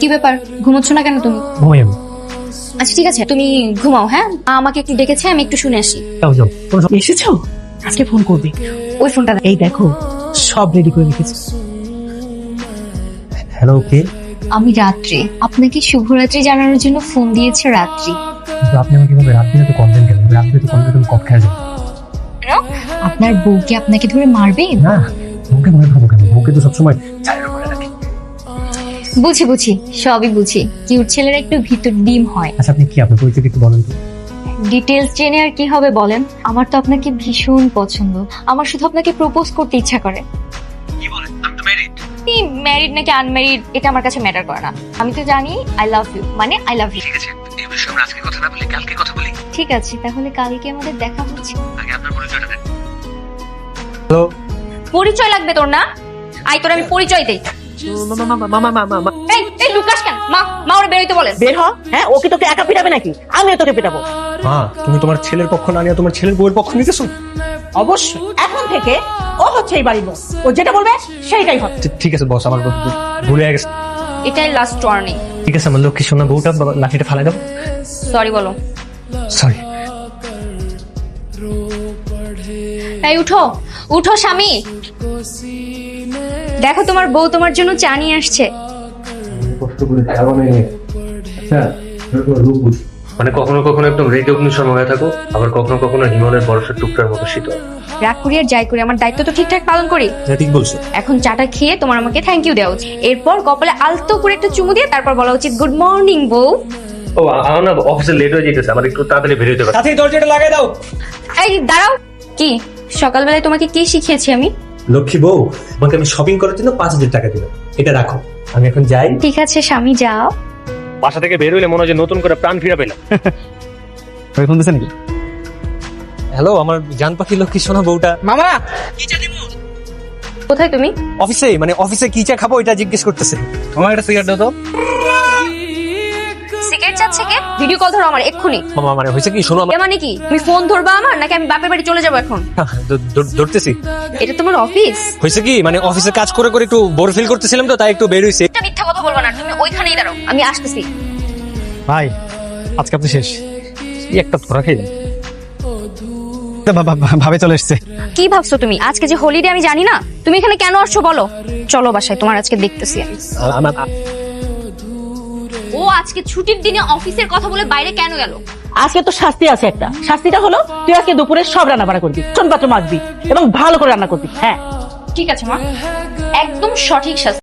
কি ব্যাপার, ঘুমোচ্ছ না কেন তুমি? ঘুমাই আমি। আচ্ছা ঠিক আছে, তুমি ঘুমাও। হ্যাঁ, আমাকে একটু ডেকেছে, আমি একটু শুনে আসি। যাও যাও। এসেছো? আজকে ফোন করবে। ওই ফোনটা এই দেখো সব রেডি করে রেখেছি। হ্যালো, কে? আমি রাত্রি, আপনাকে শুভরাত্রি জানানোর জন্য ফোন দিয়েছে রাত্রি। কিন্তু আপনি আমাকে কিভাবে রাত দিনে তো কমপ্লেন কেন? রাত দিনে তো কমপ্লেন তুমি কট খেয়ে যাও। কেন? আপনার বউকে আপনাকে ধরে মারবে? না, বউকে ভয় খাবো কেন? বউকে তো সবসময় ছায়ের উপরে রাখি। বুঝি বুঝি, সবই বুঝি। কিউট ছেলেরা একটু ভিতর ডিম হয়। আচ্ছা আপনি কি আপনার পরিচয় একটু বলেন তো? ডিটেলস জেনে আর কি হবে বলেন? আমার তো আপনাকে ভীষণ পছন্দ। আমার শুধু আপনাকে প্রপোজ করতে ইচ্ছা করে। কি বলেন? আমি তো ম্যারিড। আপনি ম্যারিড নাকি আনম্যারিড এটা আমার কাছে ম্যাটার করে না। আমি তো জানি আই লাভ ইউ মানে আই লাভ ইউ। ঠিক আছে, এই বিষয়ে আমরা আজকে কথা না বলে কালকে কথা বলি। ঠিক আছে, তাহলে কালকে আমাদের দেখা হচ্ছে। আগে আপনার পরিচয়টা দেন। হ্যালো পরিচয় লাগবে তোর না? আই তোর আমি পরিচয় দেই। মামা। এই লুকাস কেন? মা ওরে বেরোইতে বলেন। বের হ। হ্যাঁ, ওকে তোকে একা পিটাবে নাকি? আমিও তোকে পিটাবো। মা, তুমি তোমার ছেলের পক্ষ না নিয়ে তোমার ছেলের বউয়ের পক্ষ নিতেছো? অবশ্যই এখন থেকে ও হচ্ছে এই বাড়ির বস। ও যেটা বলবে সেইটাই হবে। ঠিক আছে বস, আমার ভুলে গেছে। এটাই লাস্ট ওয়ার্নিং। ঠিক আছে, আমার লক্ষ্মী সোনা বউটা লাঠিটা ফালাই দাও। সরি বলো। সরি। এই উঠো উঠো স্বামী, দেখো তোমার বউ তোমার জন্য চা নিয়ে আসছে। কষ্ট করে চা বানাই। আচ্ছা, রূপ বুঝি। মানে কখনো কখনো একদম রেগে অগ্নিশর্মা হয়ে থাকো, আবার কখনো কখনো হিমালয়ের বরফের টুকরার মতো শীতল। রাগ করি আর যাই করি, আমার দায়িত্ব তো ঠিকঠাক পালন করি। ঠিক বলছো। এখন চাটা খেয়ে তোমার আমাকে থ্যাংক ইউ দেওয়া উচিত। এরপর কপালে আলতো করে একটা চুমু দিয়ে তারপর বলা উচিত গুড মর্নিং বউ। ও আমার না অফিসে লেট হয়ে যেতেছে, আমার একটু তাড়াতাড়ি বেরিয়ে যেতে হবে। সাথে দরজাটা লাগাই দাও। এই দাঁড়াও। কি সকালবেলায় তোমাকে কি শিখিয়েছি আমি? লক্ষ্মী বউ, তোমাকে আমি শপিং করার জন্য 5,000 টাকা দিলাম, এটা রাখো। আমি এখন যাই। ঠিক আছে স্বামী, যাও। বাসা থেকে বের হইলে মনে হয় যে নতুন করে প্রাণ ফিরে পেলাম। ফোন দিছে নাকি? হ্যালো, আমার জান পাখি লক্ষ্মী সোনা বউটা। মামা কোথায় তুমি? অফিসে, মানে অফিসে কি চা খাবো এটা জিজ্ঞেস করতেছে। আমার একটা সিগারেট দাও তো। সিগারেট চাচ্ছে কে? ভিডিও কল ধরো আমার এক্ষুনি। মামা মানে হয়েছে কি, শোনো আমার। এ মানে কি, তুমি ফোন ধরবা আমার নাকি আমি বাপের বাড়ি চলে যাবো এখন? ধরতেছি। এটা তোমার অফিস? হয়েছে কি, মানে অফিসে কাজ করে করে একটু বোর ফিল করতেছিলাম তো, তাই একটু বের হইছে। এটা মিথ্যা কথা বলবো না, তুমি ওইখানেই দাঁড়াও, আমি আসতেছি। ভাই আজকে আপনি শেষ। এই একটা ধরা খেয়ে ভাবে চলে এসছে। কি ভাবছো তুমি? আজকে যে হলিডে আমি জানি না? তুমি এখানে কেন আসছো বলো? চলো বাসায়, তোমার আজকে দেখতেছি আমি। ও আজকে ছুটির দিনে অফিসের কথা বলে বাইরে কেন গেল? আজকে তো শাস্তি আছে একটা। শাস্তিটা হলো তুই আজকে দুপুরে সব রান্না বাড়া করবি, বাসন পাত্র মাজবি এবং ভালো করে রান্না করবি। হ্যাঁ ঠিক আছে মা, একদম সঠিক শাস্তি।